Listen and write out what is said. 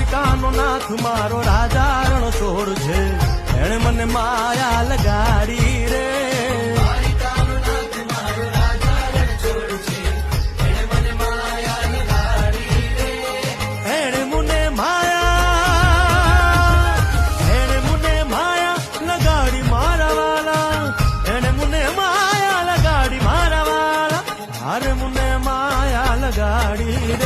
દ્વારિકાનો નાથ મારો રાજા રણછોડ છે, એણે મને માયા લગાડી રે. એણે મને માયા લગાડી મારા વાલા, એણે મને માયા લગાડી મારા વાલા, હારે મને માયા લગાડી.